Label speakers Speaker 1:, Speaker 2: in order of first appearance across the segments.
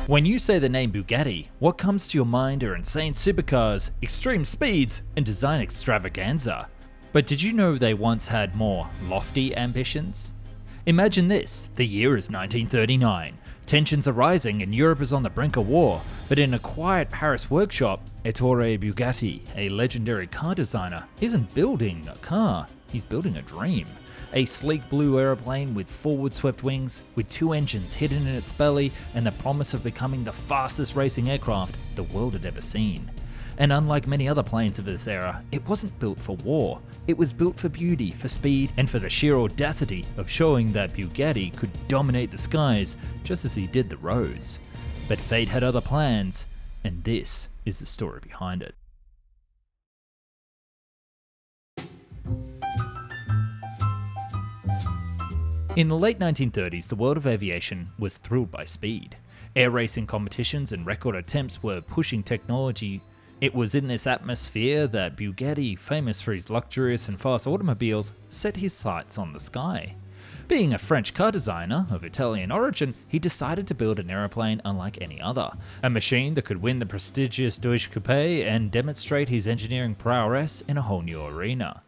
Speaker 1: When you say the name Bugatti, what comes to your mind are insane supercars, extreme speeds, and design extravaganza. But did you know they once had more lofty ambitions? Imagine this, the year is 1939. Tensions are rising and Europe is on the brink of war, but in a quiet Paris workshop, Ettore Bugatti, a legendary car designer, isn't building a car, he's building a dream. A sleek blue aeroplane with forward-swept wings, with two engines hidden in its belly, and the promise of becoming the fastest racing aircraft the world had ever seen. And unlike many other planes of this era, it wasn't built for war. It was built for beauty, for speed, and for the sheer audacity of showing that Bugatti could dominate the skies just as he did the roads. But fate had other plans, and this is the story behind it. In the late 1930s, the world of aviation was thrilled by speed. Air racing competitions and record attempts were pushing technology. It was in this atmosphere that Bugatti, famous for his luxurious and fast automobiles, set his sights on the sky. Being a French car designer of Italian origin, he decided to build an aeroplane unlike any other, a machine that could win the prestigious Deutsche Coupe and demonstrate his engineering prowess in a whole new arena.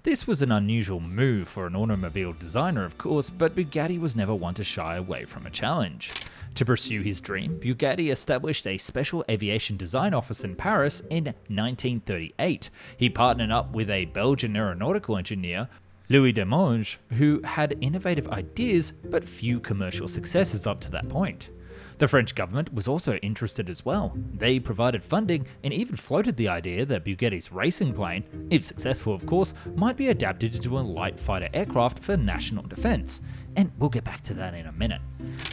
Speaker 1: This was an unusual move for an automobile designer, of course, but Bugatti was never one to shy away from a challenge. To pursue his dream, Bugatti established a special aviation design office in Paris in 1938. He partnered up with a Belgian aeronautical engineer, Louis Demonge, who had innovative ideas but few commercial successes up to that point. The French government was also interested as well. They provided funding and even floated the idea that Bugatti's racing plane, if successful of course, might be adapted into a light fighter aircraft for national defense. And we'll get back to that in a minute.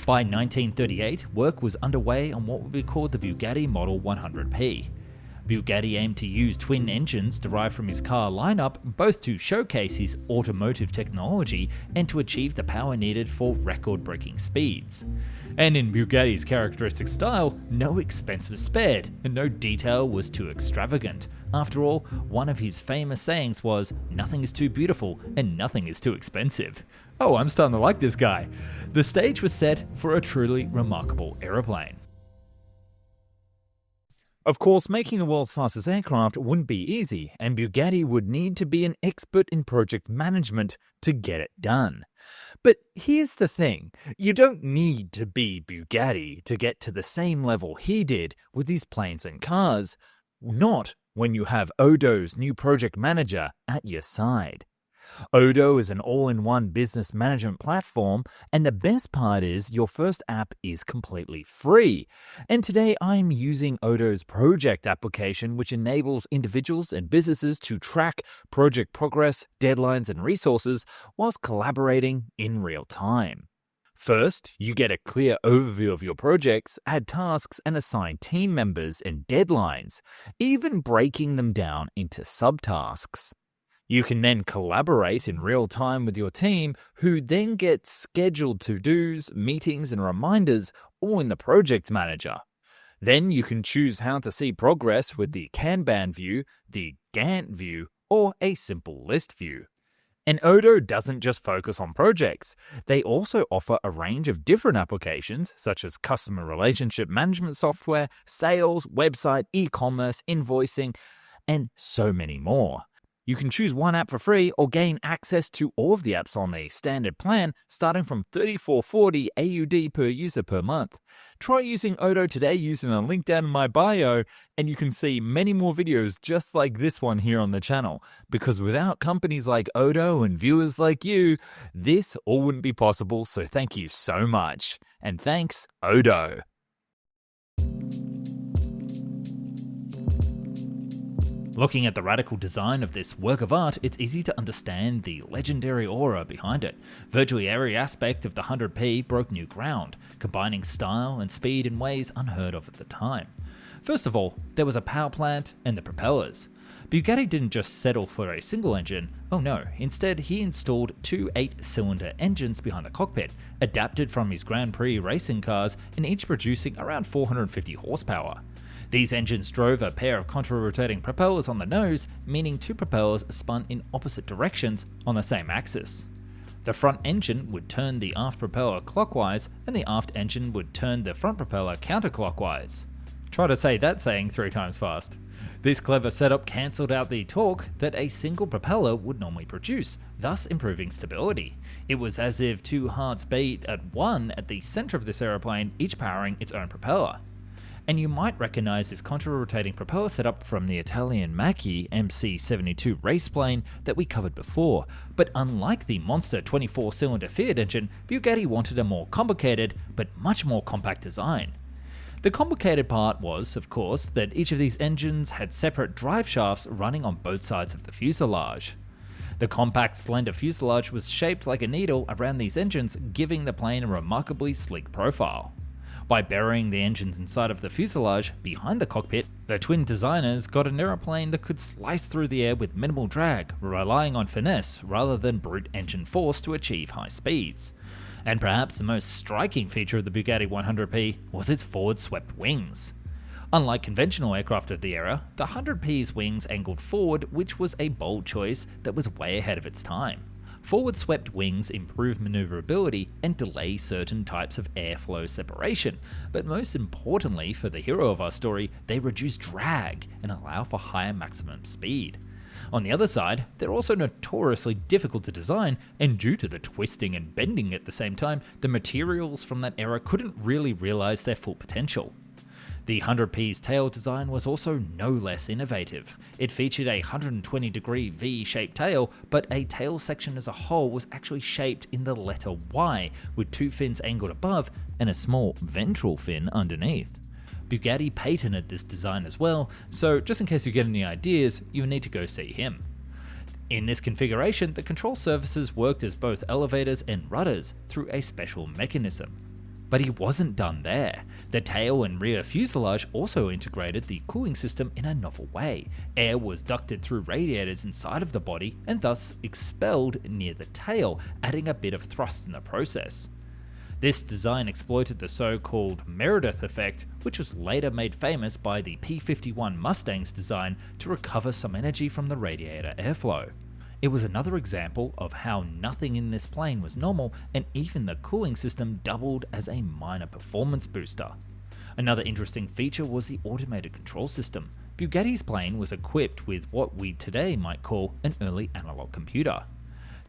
Speaker 1: By 1938, work was underway on what would be called the Bugatti Model 100P. Bugatti aimed to use twin engines derived from his car lineup both to showcase his automotive technology and to achieve the power needed for record-breaking speeds. And in Bugatti's characteristic style, no expense was spared and no detail was too extravagant. After all, one of his famous sayings was, "Nothing is too beautiful and nothing is too expensive." Oh, I'm starting to like this guy. The stage was set for a truly remarkable aeroplane. Of course, making the world's fastest aircraft wouldn't be easy, and Bugatti would need to be an expert in project management to get it done. But here's the thing, you don't need to be Bugatti to get to the same level he did with his planes and cars, not when you have Odoo's new project manager at your side. Odoo is an all-in-one business management platform, and the best part is your first app is completely free. And today I'm using Odoo's project application, which enables individuals and businesses to track project progress, deadlines, and resources whilst collaborating in real time. First, you get a clear overview of your projects, add tasks, and assign team members and deadlines, even breaking them down into subtasks. You can then collaborate in real time with your team, who then get scheduled to-dos, meetings, and reminders all in the project manager. Then you can choose how to see progress with the Kanban view, the Gantt view, or a simple list view. And Odoo doesn't just focus on projects. They also offer a range of different applications, such as customer relationship management software, sales, website, e-commerce, invoicing, and so many more. You can choose one app for free or gain access to all of the apps on a standard plan starting from $34.40 AUD per user per month. Try using Odoo today using the link down in my bio, and you can see many more videos just like this one here on the channel, because without companies like Odoo and viewers like you, this all wouldn't be possible, so thank you so much. And thanks, Odoo. Looking at the radical design of this work of art, it's easy to understand the legendary aura behind it. Virtually every aspect of the 100P broke new ground, combining style and speed in ways unheard of at the time. First of all, there was a power plant and the propellers. Bugatti didn't just settle for a single engine, oh no, instead he installed two 8-cylinder engines behind the cockpit, adapted from his Grand Prix racing cars, and each producing around 450 horsepower. These engines drove a pair of contra-rotating propellers on the nose, meaning two propellers spun in opposite directions on the same axis. The front engine would turn the aft propeller clockwise, and the aft engine would turn the front propeller counterclockwise. Try to say that saying 3 times fast. This clever setup cancelled out the torque that a single propeller would normally produce, thus improving stability. It was as if 2 hearts beat at one at the centre of this aeroplane, each powering its own propeller. And you might recognise this contra-rotating propeller setup from the Italian Macchi MC-72 race plane that we covered before, but unlike the monster 24-cylinder Fiat engine, Bugatti wanted a more complicated but much more compact design. The complicated part was, of course, that each of these engines had separate drive shafts running on both sides of the fuselage. The compact, slender fuselage was shaped like a needle around these engines, giving the plane a remarkably sleek profile. By burying the engines inside of the fuselage behind the cockpit, the twin designers got an aeroplane that could slice through the air with minimal drag, relying on finesse rather than brute engine force to achieve high speeds. And perhaps the most striking feature of the Bugatti 100p was its forward-swept wings. Unlike conventional aircraft of the era, the 100p's wings angled forward, which was a bold choice that was way ahead of its time. Forward-swept wings improve maneuverability and delay certain types of airflow separation, but most importantly for the hero of our story, they reduce drag and allow for higher maximum speed. On the other side, they're also notoriously difficult to design, and due to the twisting and bending at the same time, the materials from that era couldn't really realize their full potential. The 100p's tail design was also no less innovative. It featured a 120-degree V-shaped tail, but a tail section as a whole was actually shaped in the letter Y, with 2 fins angled above and a small ventral fin underneath. Bugatti patented this design as well, so just in case you get any ideas, you need to go see him. In this configuration, the control surfaces worked as both elevators and rudders through a special mechanism. But he wasn't done there. The tail and rear fuselage also integrated the cooling system in a novel way. Air was ducted through radiators inside of the body and thus expelled near the tail, adding a bit of thrust in the process. This design exploited the so-called Meredith effect, which was later made famous by the P-51 Mustang's design to recover some energy from the radiator airflow. It was another example of how nothing in this plane was normal, and even the cooling system doubled as a minor performance booster. Another interesting feature was the automated control system. Bugatti's plane was equipped with what we today might call an early analog computer.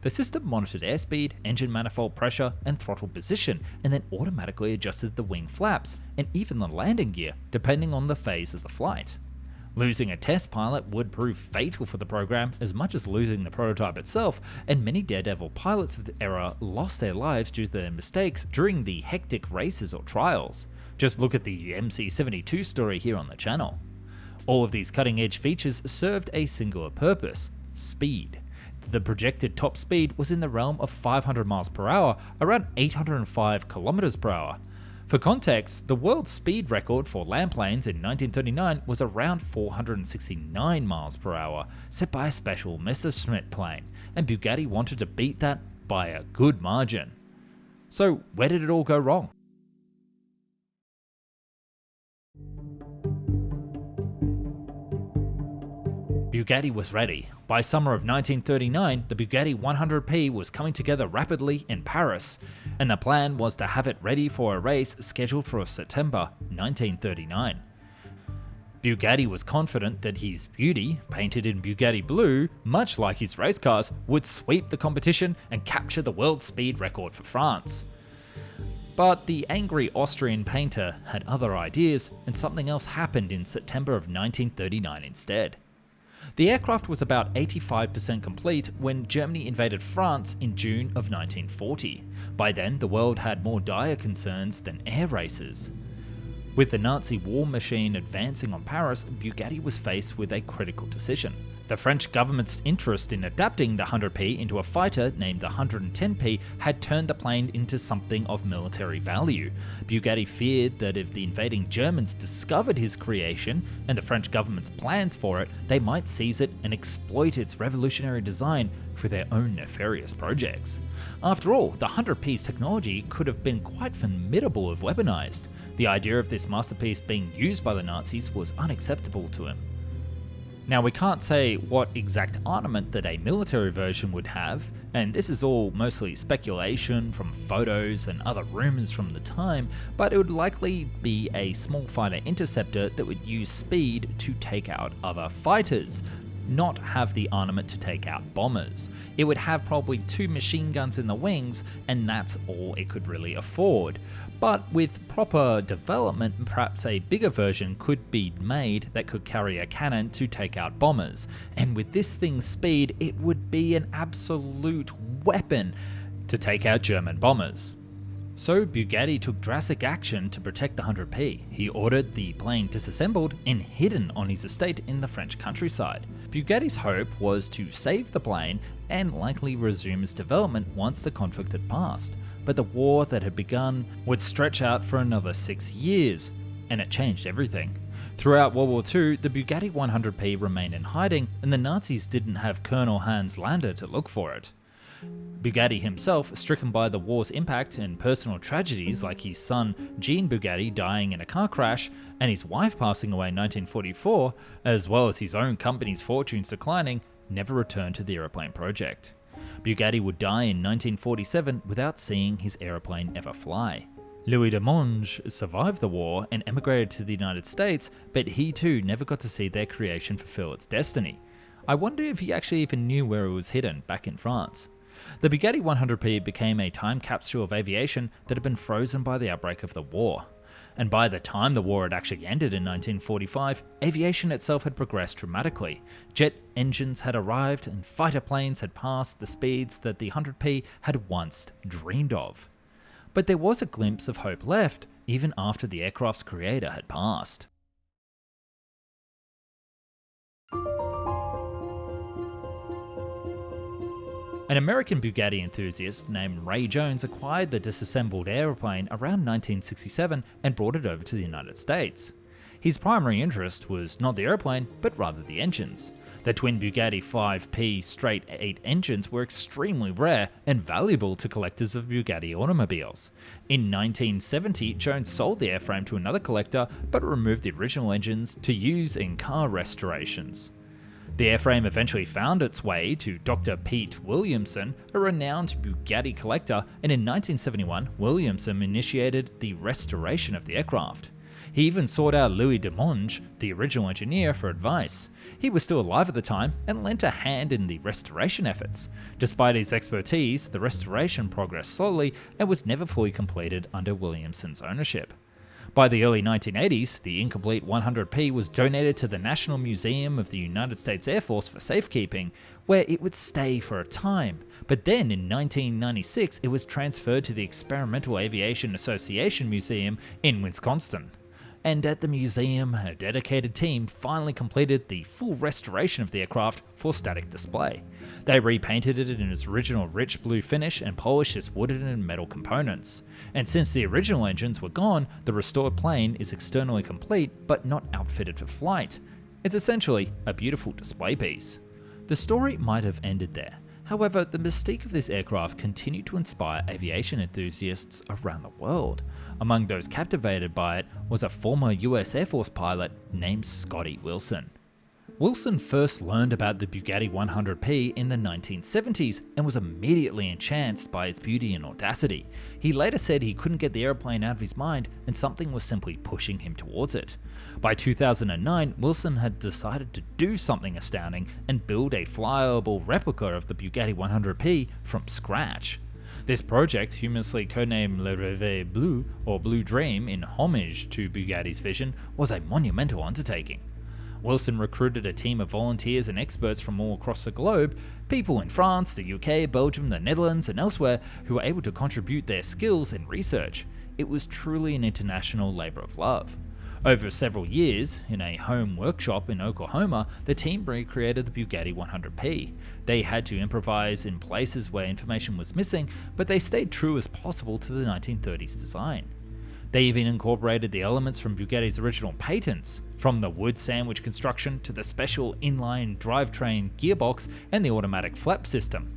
Speaker 1: The system monitored airspeed, engine manifold pressure, and throttle position, and then automatically adjusted the wing flaps, and even the landing gear, depending on the phase of the flight. Losing a test pilot would prove fatal for the program as much as losing the prototype itself, and many daredevil pilots of the era lost their lives due to their mistakes during the hectic races or trials. Just look at the MC-72 story here on the channel. All of these cutting-edge features served a singular purpose: speed. The projected top speed was in the realm of 500 miles per hour, around 805 kilometers per hour. For context, the world speed record for land planes in 1939 was around 469 miles per hour, set by a special Messerschmitt plane, and Bugatti wanted to beat that by a good margin. So where did it all go wrong? Bugatti was ready. By summer of 1939, the Bugatti 100p was coming together rapidly in Paris, and the plan was to have it ready for a race scheduled for September 1939. Bugatti was confident that his beauty, painted in Bugatti blue, much like his race cars, would sweep the competition and capture the world speed record for France. But the angry Austrian painter had other ideas, and something else happened in September of 1939 instead. The aircraft was about 85% complete when Germany invaded France in June of 1940. By then, the world had more dire concerns than air races. With the Nazi war machine advancing on Paris, Bugatti was faced with a critical decision. The French government's interest in adapting the 100p into a fighter named the 110p had turned the plane into something of military value. Bugatti feared that if the invading Germans discovered his creation and the French government's plans for it, they might seize it and exploit its revolutionary design for their own nefarious projects. After all, the 100p's technology could have been quite formidable if weaponized. The idea of this masterpiece being used by the Nazis was unacceptable to him. Now, we can't say what exact armament that a military version would have, and this is all mostly speculation from photos and other rumours from the time, but it would likely be a small fighter interceptor that would use speed to take out other fighters, not have the armament to take out bombers. It would have probably 2 machine guns in the wings, and that's all it could really afford. But with proper development, perhaps a bigger version could be made that could carry a cannon to take out bombers. And with this thing's speed, it would be an absolute weapon to take out German bombers. So Bugatti took drastic action to protect the 100p. He ordered the plane disassembled and hidden on his estate in the French countryside. Bugatti's hope was to save the plane and likely resume its development once the conflict had passed. But the war that had begun would stretch out for another 6 years, and it changed everything. Throughout World War II, the Bugatti 100p remained in hiding, and the Nazis didn't have Colonel Hans Lander to look for it. Bugatti himself, stricken by the war's impact and personal tragedies like his son Jean Bugatti dying in a car crash and his wife passing away in 1944, as well as his own company's fortunes declining, never returned to the aeroplane project. Bugatti would die in 1947 without seeing his aeroplane ever fly. Louis de Monge survived the war and emigrated to the United States, but he too never got to see their creation fulfill its destiny. I wonder if he actually even knew where it was hidden back in France. The Bugatti 100p became a time capsule of aviation that had been frozen by the outbreak of the war. And by the time the war had actually ended in 1945, aviation itself had progressed dramatically. Jet engines had arrived and fighter planes had passed the speeds that the 100p had once dreamed of. But there was a glimpse of hope left, even after the aircraft's creator had passed. An American Bugatti enthusiast named Ray Jones acquired the disassembled aeroplane around 1967 and brought it over to the United States. His primary interest was not the aeroplane, but rather the engines. The twin Bugatti 5P straight 8 engines were extremely rare and valuable to collectors of Bugatti automobiles. In 1970, Jones sold the airframe to another collector, but removed the original engines to use in car restorations. The airframe eventually found its way to Dr. Pete Williamson, a renowned Bugatti collector, and in 1971, Williamson initiated the restoration of the aircraft. He even sought out Louis de Monge, the original engineer, for advice. He was still alive at the time and lent a hand in the restoration efforts. Despite his expertise, the restoration progressed slowly and was never fully completed under Williamson's ownership. By the early 1980s, the incomplete 100p was donated to the National Museum of the United States Air Force for safekeeping, where it would stay for a time. But then in 1996, it was transferred to the Experimental Aviation Association Museum in Wisconsin. And at the museum, a dedicated team finally completed the full restoration of the aircraft for static display. They repainted it in its original rich blue finish and polished its wooden and metal components. And since the original engines were gone, the restored plane is externally complete but not outfitted for flight. It's essentially a beautiful display piece. The story might have ended there. However, the mystique of this aircraft continued to inspire aviation enthusiasts around the world. Among those captivated by it was a former US Air Force pilot named Scotty Wilson. Wilson first learned about the Bugatti 100p in the 1970s and was immediately enchanted by its beauty and audacity. He later said he couldn't get the airplane out of his mind and something was simply pushing him towards it. By 2009, Wilson had decided to do something astounding and build a flyable replica of the Bugatti 100p from scratch. This project, humorously codenamed Le Rêve Bleu, or Blue Dream, in homage to Bugatti's vision, was a monumental undertaking. Wilson recruited a team of volunteers and experts from all across the globe, people in France, the UK, Belgium, the Netherlands, and elsewhere, who were able to contribute their skills and research. It was truly an international labour of love. Over several years, in a home workshop in Oklahoma, the team recreated the Bugatti 100p. They had to improvise in places where information was missing, but they stayed true as possible to the 1930s design. They even incorporated the elements from Bugatti's original patents, from the wood sandwich construction to the special inline drivetrain gearbox and the automatic flap system.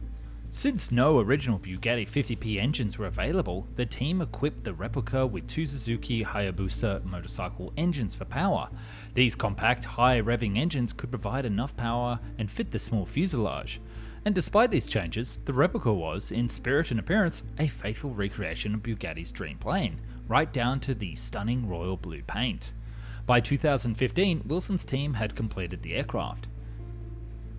Speaker 1: Since no original Bugatti 50p engines were available, the team equipped the replica with two Suzuki Hayabusa motorcycle engines for power. These compact, high-revving engines could provide enough power and fit the small fuselage. And despite these changes, the replica was, in spirit and appearance, a faithful recreation of Bugatti's dream plane, right down to the stunning royal blue paint. By 2015, Wilson's team had completed the aircraft.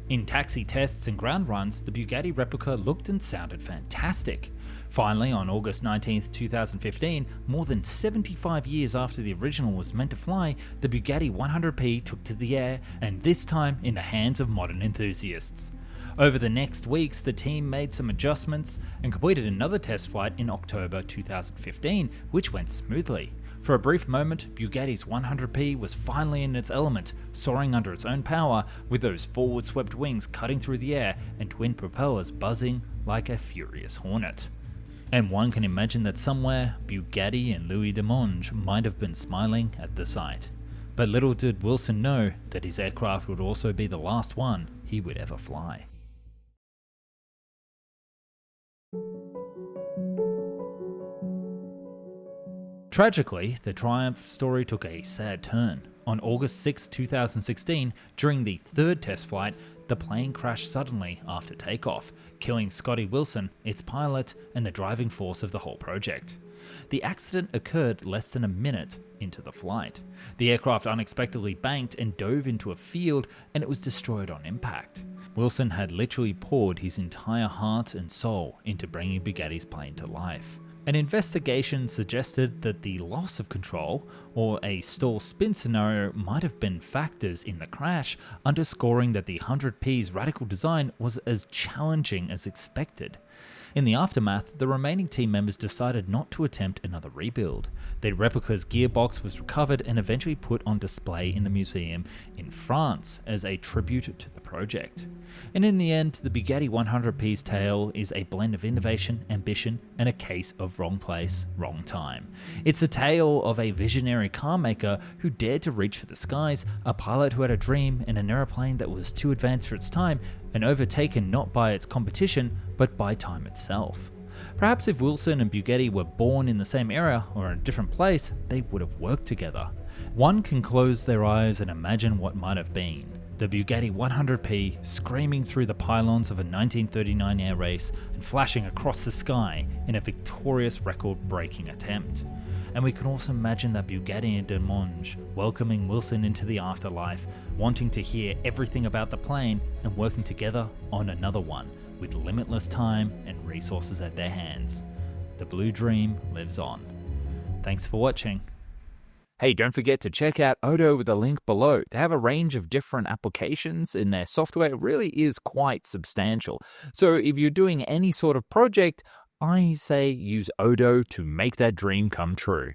Speaker 1: In taxi tests and ground runs, the Bugatti replica looked and sounded fantastic. Finally, on August 19, 2015, more than 75 years after the original was meant to fly, the Bugatti 100p took to the air, and this time in the hands of modern enthusiasts. Over the next weeks, the team made some adjustments and completed another test flight in October 2015, which went smoothly. For a brief moment, Bugatti's 100p was finally in its element, soaring under its own power, with those forward-swept wings cutting through the air and twin propellers buzzing like a furious hornet. And one can imagine that somewhere, Bugatti and Louis de Monge might have been smiling at the sight. But little did Wilson know that his aircraft would also be the last one he would ever fly. Tragically, the Triumph story took a sad turn. On August 6, 2016, during the third test flight, the plane crashed suddenly after takeoff, killing Scotty Wilson, its pilot, and the driving force of the whole project. The accident occurred less than a minute into the flight. The aircraft unexpectedly banked and dove into a field, and it was destroyed on impact. Wilson had literally poured his entire heart and soul into bringing Bugatti's plane to life. An investigation suggested that the loss of control or a stall spin scenario might have been factors in the crash, underscoring that the 100p's radical design was as challenging as expected. In the aftermath, the remaining team members decided not to attempt another rebuild. The replica's gearbox was recovered and eventually put on display in the museum in France as a tribute to the project. And in the end, the Bugatti 100p's tale is a blend of innovation, ambition, and a case of wrong place, wrong time. It's a tale of a visionary car maker who dared to reach for the skies, a pilot who had a dream in an aeroplane that was too advanced for its time, and overtaken not by its competition, but by time itself. Perhaps if Wilson and Bugatti were born in the same era or in a different place, they would have worked together. One can close their eyes and imagine what might have been. The Bugatti 100p screaming through the pylons of a 1939 air race and flashing across the sky in a victorious record-breaking attempt. And we can also imagine that Bugatti and de Monge welcoming Wilson into the afterlife, wanting to hear everything about the plane and working together on another one with limitless time and resources at their hands. The blue dream lives on. Thanks for watching. Hey, don't forget to check out Odoo with the link below. They have a range of different applications in their software. It really is quite substantial. So if you're doing any sort of project, I say use Odoo to make that dream come true.